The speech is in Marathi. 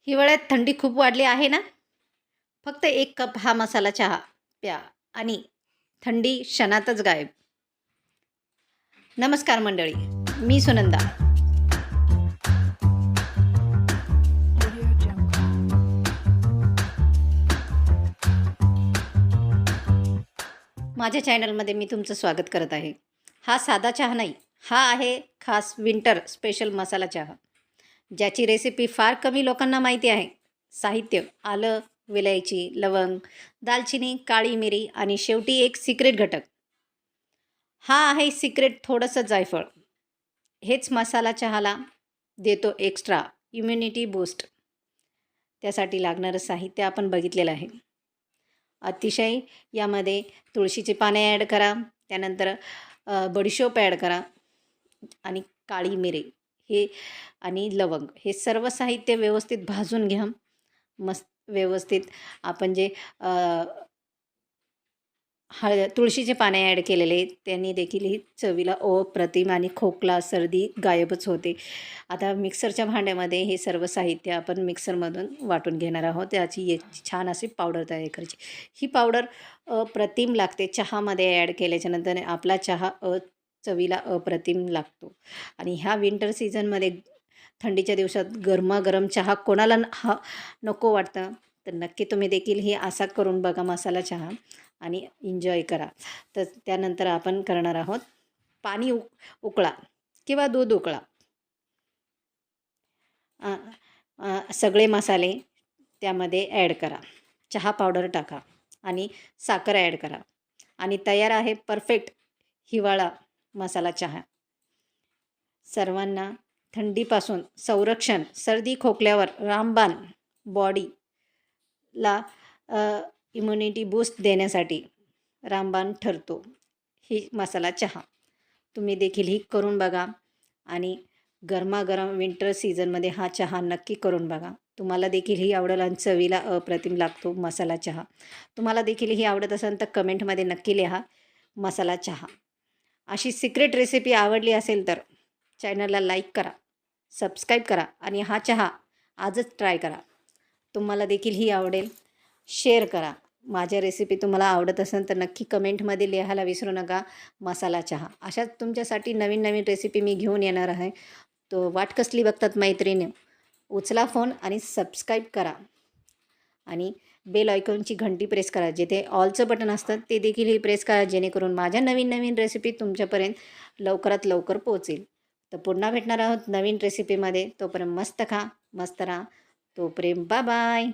हिवाळ्यात थंडी खूप वाढली आहे ना. फक्त एक कप हा मसाला चहा प्या आणि थंडी क्षणातच गायब. नमस्कार मंडळी, मी सुनंदा. माझ्या चॅनलमध्ये मी तुमचं स्वागत करत आहे. हा साधा चहा नाही, हा आहे खास विंटर स्पेशल मसाला चहा, ज्याची रेसिपी फार कमी लोकांना माहिती आहे. साहित्य: आलं, विलायची, लवंग, दालचिनी, काळी मिरी आणि शेवटी एक सिक्रेट घटक. हा आहे सिक्रेट, थोडंसं जायफळ. हेच मसाला चहाला देतो एक्स्ट्रा इम्युनिटी बूस्ट. त्यासाठी लागणारं साहित्य आपण बघितलेलं आहे. अतिशय यामध्ये तुळशीची पाने ॲड करा, त्यानंतर बडीशोप ॲड करा आणि काळी मिरी हे आणि लवंग हे सर्व साहित्य व्यवस्थित भाजून घ्या. मस्त व्यवस्थित आपण जे तुळशीचे पाने ॲड केलेले त्यांनी देखील ही चवीला अप्रतिम आणि खोकला सर्दी गायबच होते. आता मिक्सरच्या भांड्यामध्ये हे सर्व साहित्य आपण मिक्सरमधून वाटून घेणार आहोत. त्याची एक छान अशी पावडर तयार करायची. ही पावडर अप्रतिम लागते. चहामध्ये ॲड केल्याच्यानंतर आपला चहा चवीला अप्रतिम लागतो. आणि ह्या विंटर सीझनमध्ये थंडीच्या दिवसात गरमागरम चहा कोणाला नको वाटतं, तर नक्की तुम्ही देखील हे असा करून बघा मसाला चहा आणि एन्जॉय करा. तर त्यानंतर आपण करणार आहोत पाणी उकळा किंवा दूध उकळा. सगळे मसाले त्यामध्ये ॲड करा. चहा पावडर टाका आणि साखर ॲड करा आणि तयार आहे परफेक्ट हिवाळा मसाला चहा. सर्वांना थंडीपासून संरक्षण, सर्दी खोकल्यावर रामबाण, बॉडीला इम्युनिटी बूस्ट देण्यासाठी रामबाण ठरतो ही मसाला चहा. तुम्ही देखील ही करून बघा आणि गरमागरम विंटर सीझनमध्ये हा चहा नक्की करून बघा. तुम्हाला देखील ही आवडेल आणि चवीला अप्रतिम लागतो मसाला चहा. तुम्हाला देखील ही आवडत असेल तर कमेंटमध्ये नक्की लिहा मसाला चहा. अशी सिक्रेट रेसिपी आवडली असेल तर चॅनलला लाईक करा, सबस्क्राईब करा आणि हा चहा आजच ट्राय करा. तुम्हाला देखील ही आवडेल. शेअर करा. माझ्या रेसिपी तुम्हाला आवडत असेल तर नक्की कमेंटमध्ये लिहायला विसरू नका मसाला चहा. अशाच तुमच्यासाठी नवीन नवीन रेसिपी मी घेऊन येणार आहे. तो वाट कसली बघतात मैत्रिणी, उचला फोन आणि सबस्क्राईब करा आणि बेल आयकॉनची घंटी प्रेस करा. जिथे ऑलचं बटन असतं ते देखील ही प्रेस करा, जेणेकरून माझ्या नवीन नवीन रेसिपी तुमच्यापर्यंत लवकरात लवकर पोहोचेल. तर पुन्हा भेटणार आहोत नवीन रेसिपीमध्ये. तोपर्यंत मस्त खा, मस्त राहा. तोपर्यंत बाय बाय.